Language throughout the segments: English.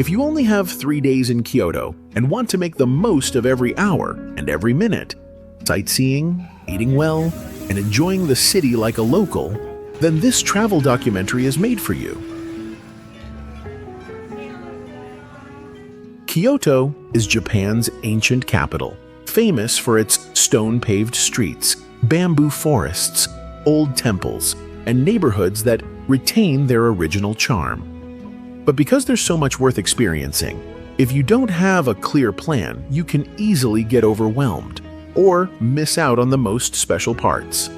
If you only have 3 days in Kyoto and want to make the most of every hour and every minute, sightseeing, eating well, and enjoying the city like a local, then this travel documentary is made for you. Kyoto is Japan's ancient capital, famous for its stone-paved streets, bamboo forests, old temples, and neighborhoods that retain their original charm. But because there's so much worth experiencing, if you don't have a clear plan, you can easily get overwhelmed or miss out on the most special parts.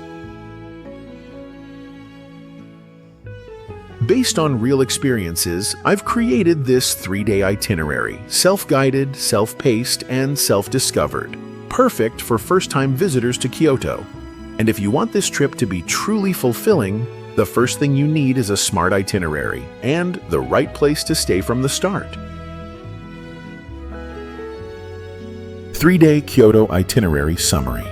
Based on real experiences, I've created this 3-day itinerary, self-guided, self-paced, and self-discovered, perfect for first-time visitors to Kyoto. And if you want this trip to be truly fulfilling, the first thing you need is a smart itinerary and the right place to stay from the start. 3-day Kyoto itinerary summary.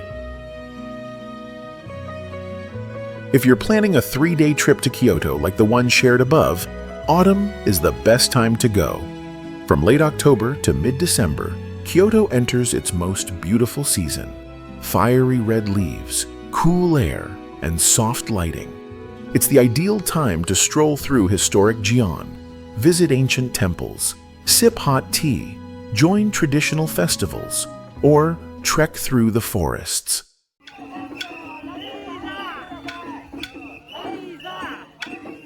If you're planning a 3-day trip to Kyoto like the one shared above, autumn is the best time to go. From late October to mid-December, Kyoto enters its most beautiful season. Fiery red leaves, cool air, and soft lighting. It's the ideal time to stroll through historic Gion, visit ancient temples, sip hot tea, join traditional festivals, or trek through the forests.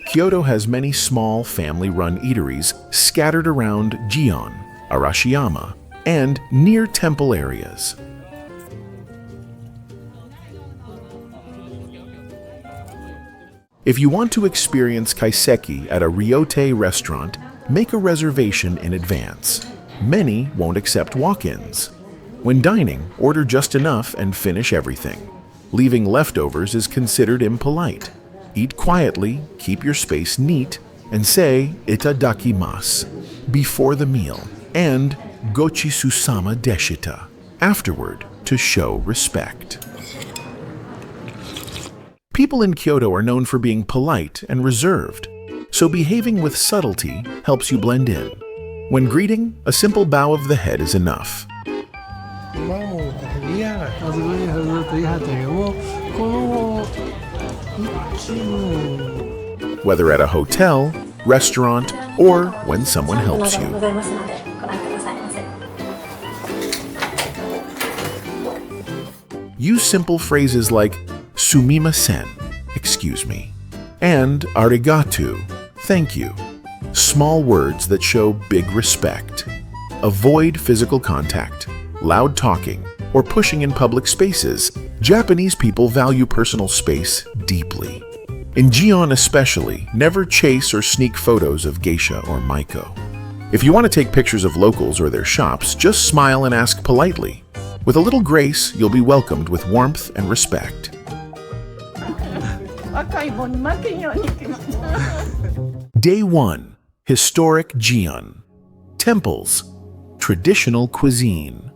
Kyoto has many small family-run eateries scattered around Gion, Arashiyama, and near temple areas. If you want to experience kaiseki at a ryote restaurant, make a reservation in advance. Many won't accept walk-ins. When dining, order just enough and finish everything. Leaving leftovers is considered impolite. Eat quietly, keep your space neat, and say itadakimasu before the meal and gochisusama deshita afterward to show respect. People in Kyoto are known for being polite and reserved, so behaving with subtlety helps you blend in. When greeting, a simple bow of the head is enough. Whether at a hotel, restaurant, or when someone helps you. Use simple phrases like sumimasen, excuse me, and arigato, thank you. Small words that show big respect. Avoid physical contact, loud talking, or pushing in public spaces. Japanese people value personal space deeply. In Gion especially, never chase or sneak photos of geisha or maiko. If you want to take pictures of locals or their shops, just smile and ask politely. With a little grace, you'll be welcomed with warmth and respect. Day 1. Historic Gion. Temples. Traditional cuisine.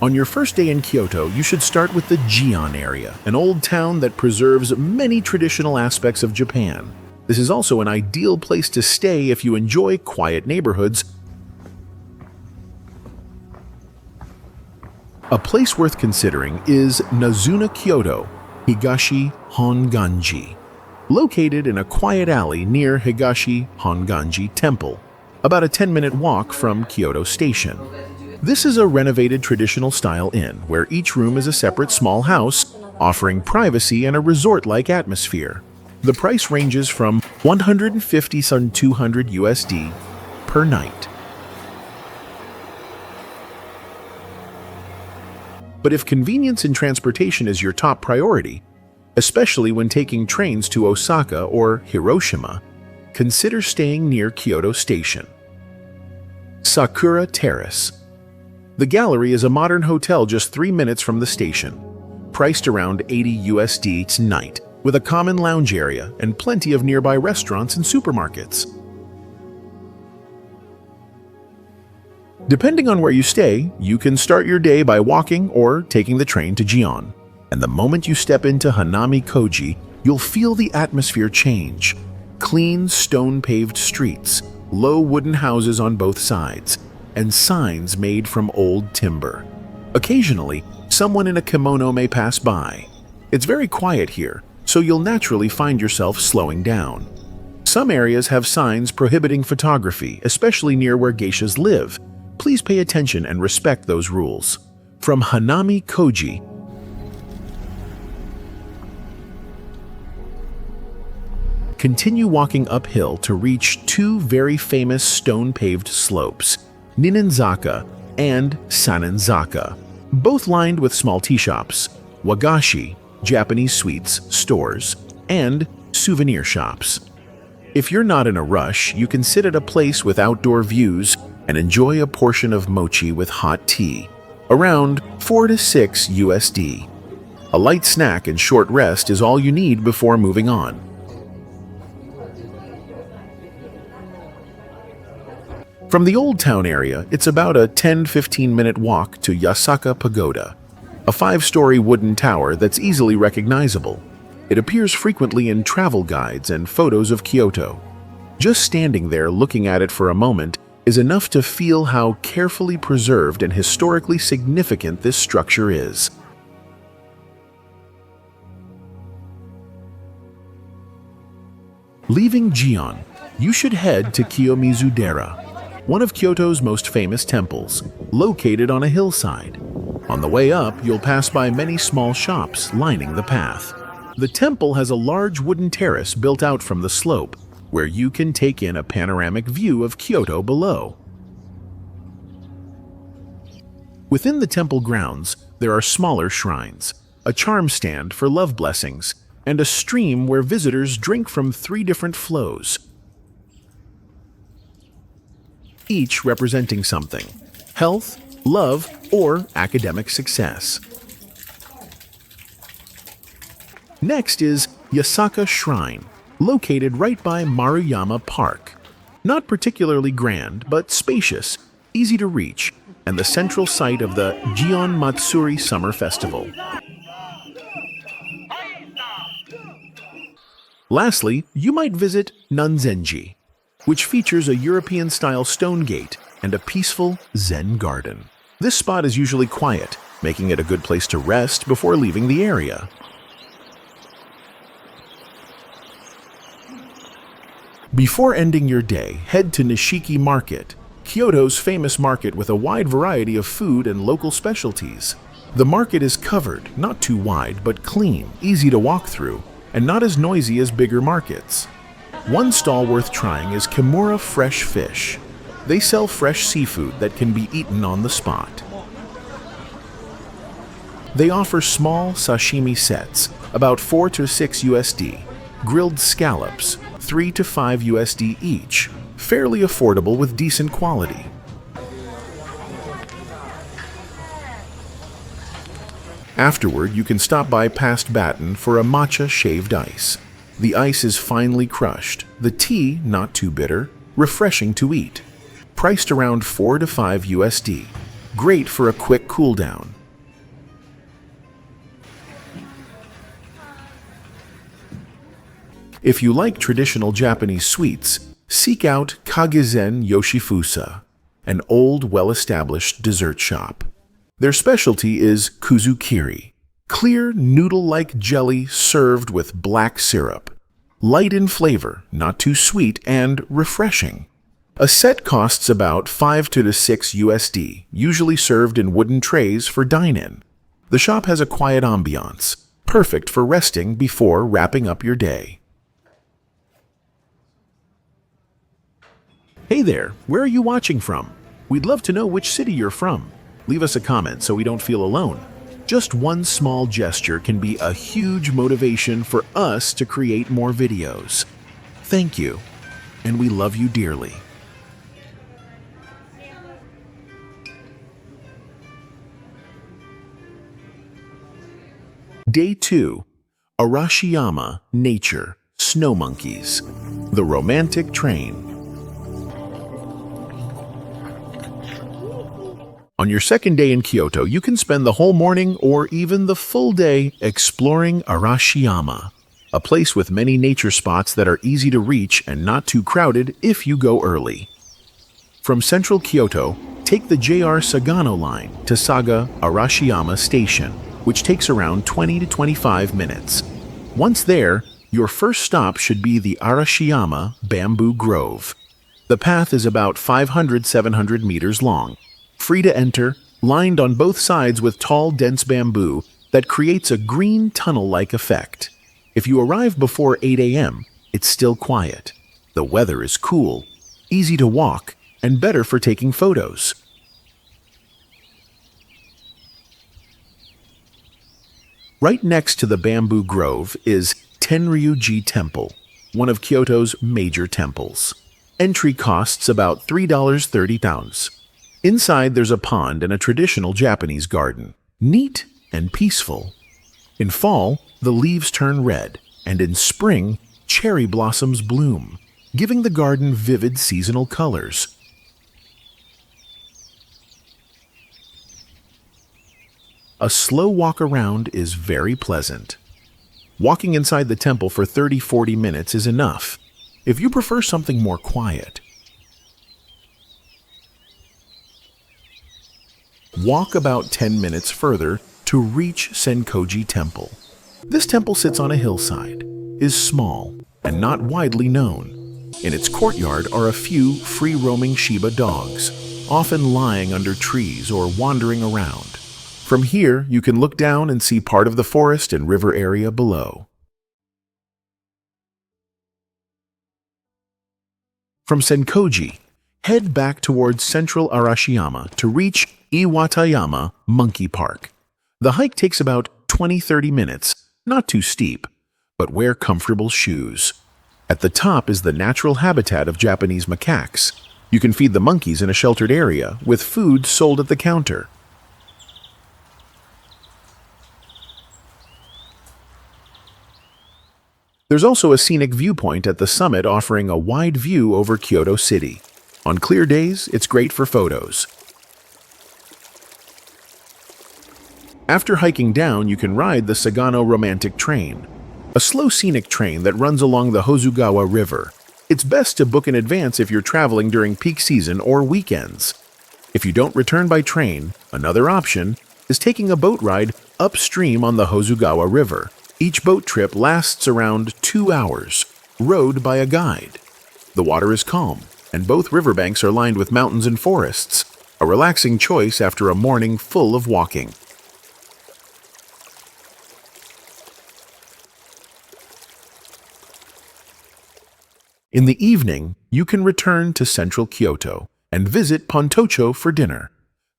On your first day in Kyoto, you should start with the Gion area, an old town that preserves many traditional aspects of Japan. This is also an ideal place to stay if you enjoy quiet neighborhoods. A place worth considering is Nazuna Kyoto, Higashi Honganji, located in a quiet alley near Higashi Honganji Temple, about a 10-minute walk from Kyoto Station. This is a renovated traditional-style inn where each room is a separate small house, offering privacy and a resort-like atmosphere. The price ranges from $150 to $200 USD per night. But if convenience in transportation is your top priority, especially when taking trains to Osaka or Hiroshima, consider staying near Kyoto Station. Sakura Terrace. The Gallery is a modern hotel just 3 minutes from the station, priced around $80 USD a night, with a common lounge area and plenty of nearby restaurants and supermarkets. Depending on where you stay, you can start your day by walking or taking the train to Gion. And the moment you step into Hanami Koji, you'll feel the atmosphere change. Clean stone-paved streets, low wooden houses on both sides, and signs made from old timber. Occasionally, someone in a kimono may pass by. It's very quiet here, so you'll naturally find yourself slowing down. Some areas have signs prohibiting photography, especially near where geishas live. Please pay attention and respect those rules. From Hanami Koji, continue walking uphill to reach two very famous stone-paved slopes, Ninenzaka and Sanenzaka, both lined with small tea shops, wagashi, Japanese sweets, stores, and souvenir shops. If you're not in a rush, you can sit at a place with outdoor views and enjoy a portion of mochi with hot tea, around 4 to 6 USD. A light snack and short rest is all you need before moving on. From the Old Town area, it's about a 10-15 minute walk to Yasaka Pagoda, a 5-story wooden tower that's easily recognizable. It appears frequently in travel guides and photos of Kyoto. Just standing there looking at it for a moment is enough to feel how carefully preserved and historically significant this structure is. Leaving Gion, you should head to Kiyomizu-dera, one of Kyoto's most famous temples, located on a hillside. On the way up, you'll pass by many small shops lining the path. The temple has a large wooden terrace built out from the slope, where you can take in a panoramic view of Kyoto below. Within the temple grounds, there are smaller shrines, a charm stand for love blessings, and a stream where visitors drink from 3 different flows, each representing something: health, love, or academic success. Next is Yasaka Shrine, located right by Maruyama Park. Not particularly grand, but spacious, easy to reach, and the central site of the Gion Matsuri Summer Festival. Lastly, you might visit Nanzenji, which features a European-style stone gate and a peaceful Zen garden. This spot is usually quiet, making it a good place to rest before leaving the area. Before ending your day, head to Nishiki Market, Kyoto's famous market with a wide variety of food and local specialties. The market is covered, not too wide, but clean, easy to walk through, and not as noisy as bigger markets. One stall worth trying is Kimura Fresh Fish. They sell fresh seafood that can be eaten on the spot. They offer small sashimi sets, about 4 to 6 USD, grilled scallops, 3 to 5 USD each, fairly affordable with decent quality. Afterward, you can stop by past Baton for a matcha shaved ice. The ice is finely crushed, the tea not too bitter, refreshing to eat. Priced around 4 to 5 USD. Great for a quick cool down. If you like traditional Japanese sweets, seek out Kagezen Yoshifusa, an old, well-established dessert shop. Their specialty is kuzukiri, clear, noodle-like jelly served with black syrup. Light in flavor, not too sweet, and refreshing. A set costs about 5 to 6 USD, usually served in wooden trays for dine-in. The shop has a quiet ambiance, perfect for resting before wrapping up your day. Hey there, where are you watching from? We'd love to know which city you're from. Leave us a comment so we don't feel alone. Just one small gesture can be a huge motivation for us to create more videos. Thank you, and we love you dearly. Day 2. Arashiyama, Nature, Snow Monkeys. The Romantic Train. On your second day in Kyoto, you can spend the whole morning or even the full day exploring Arashiyama. a place with many nature spots that are easy to reach and not too crowded if you go early. From central Kyoto, take the JR Sagano line to Saga Arashiyama Station, which takes around 20 to 25 minutes. Once there, your first stop should be the Arashiyama Bamboo Grove. The path is about 500–700 meters long, free to enter, lined on both sides with tall, dense bamboo that creates a green tunnel-like effect. If you arrive before 8 a.m., it's still quiet. The weather is cool, easy to walk, and better for taking photos. Right next to the Bamboo Grove is Tenryuji Temple, one of Kyoto's major temples. Entry costs about $3.30. Inside there's a pond and a traditional Japanese garden, neat and peaceful. In fall, the leaves turn red, and in spring, cherry blossoms bloom, giving the garden vivid seasonal colors. A slow walk around is very pleasant. Walking inside the temple for 30–40 minutes is enough, if you prefer something more quiet. Walk about 10 minutes further to reach Senkoji Temple. This temple sits on a hillside, is small, and not widely known. In its courtyard are a few free-roaming Shiba dogs, often lying under trees or wandering around. From here, you can look down and see part of the forest and river area below. From Senkoji, head back towards central Arashiyama to reach Iwatayama Monkey Park. The hike takes about 20–30 minutes, not too steep, but wear comfortable shoes. At the top is the natural habitat of Japanese macaques. You can feed the monkeys in a sheltered area with food sold at the counter. There's also a scenic viewpoint at the summit offering a wide view over Kyoto City. On clear days, it's great for photos. After hiking down, you can ride the Sagano Romantic Train, a slow scenic train that runs along the Hozugawa River. It's best to book in advance if you're traveling during peak season or weekends. If you don't return by train, another option is taking a boat ride upstream on the Hozugawa River. Each boat trip lasts around 2 hours, rowed by a guide. The water is calm, and both riverbanks are lined with mountains and forests, a relaxing choice after a morning full of walking. In the evening, you can return to central Kyoto and visit Pontocho for dinner.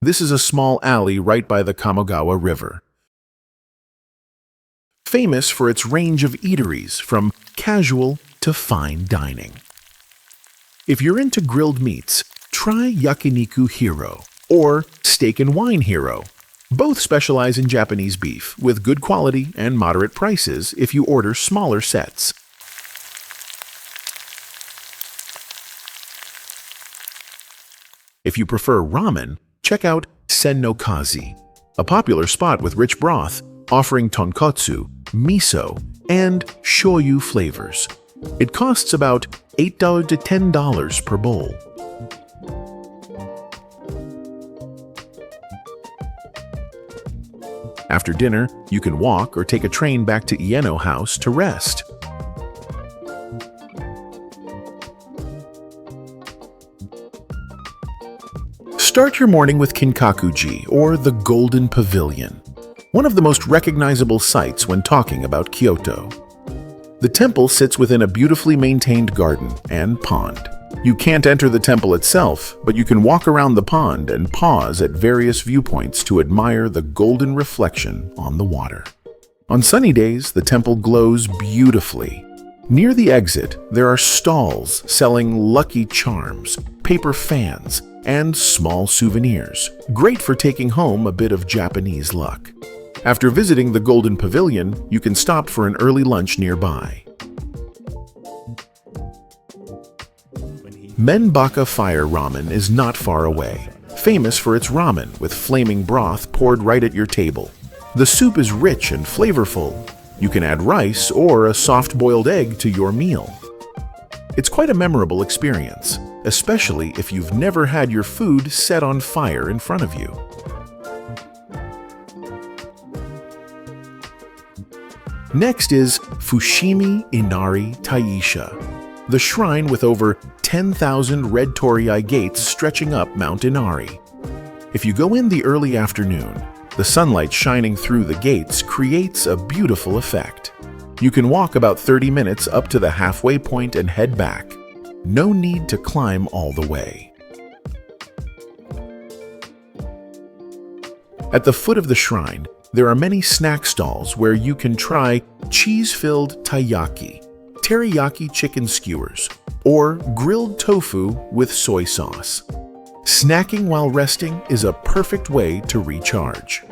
This is a small alley right by the Kamogawa River, famous for its range of eateries from casual to fine dining. If you're into grilled meats, try Yakiniku Hero or Steak and Wine Hero. Both specialize in Japanese beef with good quality and moderate prices if you order smaller sets. If you prefer ramen, check out Sen no Kazi, a popular spot with rich broth offering tonkotsu, miso, and shoyu flavors. It costs about $8 to $10 per bowl. After dinner, you can walk or take a train back to Ieno House to rest. Start your morning with Kinkakuji, or the Golden Pavilion, one of the most recognizable sights when talking about Kyoto. The temple sits within a beautifully maintained garden and pond. You can't enter the temple itself, but you can walk around the pond and pause at various viewpoints to admire the golden reflection on the water. On sunny days, the temple glows beautifully. Near the exit, there are stalls selling lucky charms, paper fans, and small souvenirs, great for taking home a bit of Japanese luck. After visiting the Golden Pavilion, you can stop for an early lunch nearby. Menbaka Fire Ramen is not far away, famous for its ramen with flaming broth poured right at your table. The soup is rich and flavorful, You can add rice or a soft-boiled egg to your meal. It's quite a memorable experience, especially if you've never had your food set on fire in front of you. Next is Fushimi Inari Taisha, the shrine with over 10,000 red torii gates stretching up Mount Inari. If you go in the early afternoon, the sunlight shining through the gates creates a beautiful effect. You can walk about 30 minutes up to the halfway point and head back. No need to climb all the way. At the foot of the shrine, there are many snack stalls where you can try cheese-filled taiyaki, teriyaki chicken skewers, or grilled tofu with soy sauce. Snacking while resting is a perfect way to recharge.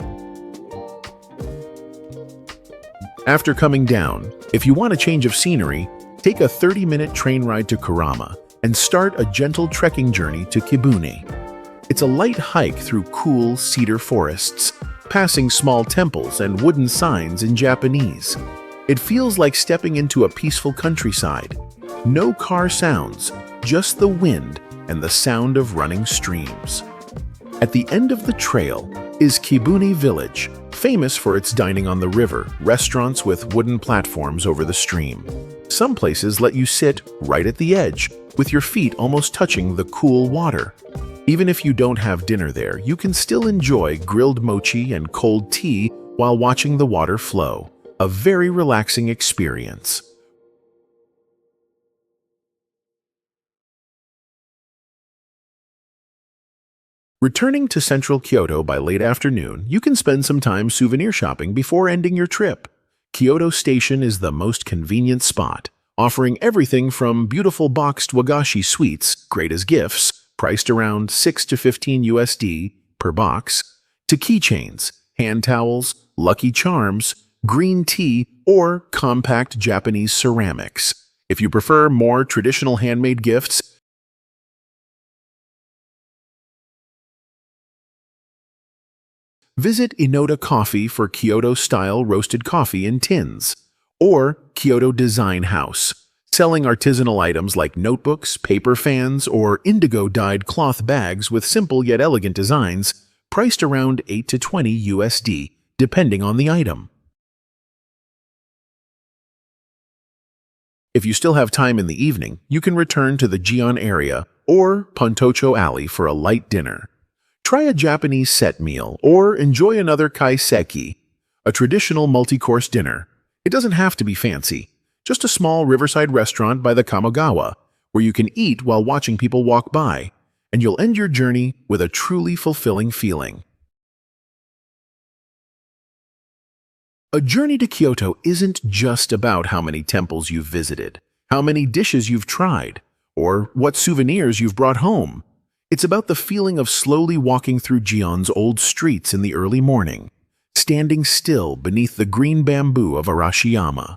After coming down, if you want a change of scenery, take a 30-minute train ride to Kurama and start a gentle trekking journey to Kibune. It's a light hike through cool cedar forests, passing small temples and wooden signs in Japanese. It feels like stepping into a peaceful countryside. No car sounds, just the wind and the sound of running streams. At the end of the trail is Kibune Village, famous for its dining on the river, restaurants with wooden platforms over the stream. Some places let you sit right at the edge, with your feet almost touching the cool water. Even if you don't have dinner there, you can still enjoy grilled mochi and cold tea while watching the water flow. A very relaxing experience. Returning to central Kyoto by late afternoon, you can spend some time souvenir shopping before ending your trip. Kyoto Station is the most convenient spot, offering everything from beautiful boxed wagashi sweets, great as gifts, priced around 6 to 15 USD per box, to keychains, hand towels, Lucky Charms, green tea, or compact Japanese ceramics. If you prefer more traditional handmade gifts, visit Inoda Coffee for Kyoto-style roasted coffee in tins, or Kyoto Design House, selling artisanal items like notebooks, paper fans, or indigo-dyed cloth bags with simple yet elegant designs, priced around 8 to 20 USD, depending on the item. If you still have time in the evening, you can return to the Gion area or Pontocho Alley for a light dinner. Try a Japanese set meal or enjoy another kaiseki, a traditional multi-course dinner. It doesn't have to be fancy. Just a small riverside restaurant by the Kamogawa, where you can eat while watching people walk by, and you'll end your journey with a truly fulfilling feeling. A journey to Kyoto isn't just about how many temples you've visited, how many dishes you've tried, or what souvenirs you've brought home. It's about the feeling of slowly walking through Gion's old streets in the early morning, standing still beneath the green bamboo of Arashiyama,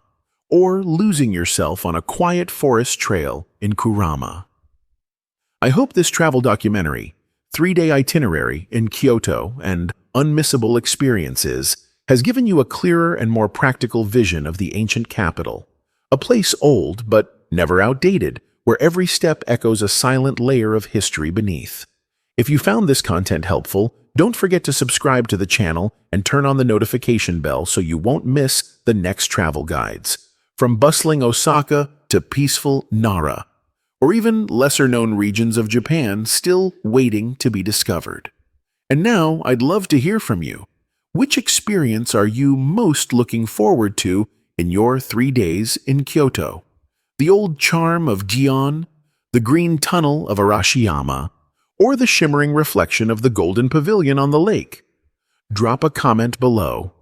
or losing yourself on a quiet forest trail in Kurama. I hope this travel documentary, 3-day itinerary in Kyoto and unmissable experiences, has given you a clearer and more practical vision of the ancient capital, a place old but never outdated, where every step echoes a silent layer of history beneath. If you found this content helpful, don't forget to subscribe to the channel and turn on the notification bell so you won't miss the next travel guides. From bustling Osaka to peaceful Nara, or even lesser-known regions of Japan still waiting to be discovered. And now, I'd love to hear from you. Which experience are you most looking forward to in your 3 days in Kyoto? The old charm of Gion, the green tunnel of Arashiyama, or the shimmering reflection of the golden pavilion on the lake? Drop a comment below,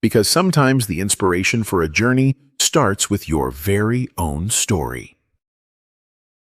because sometimes the inspiration for a journey starts with your very own story.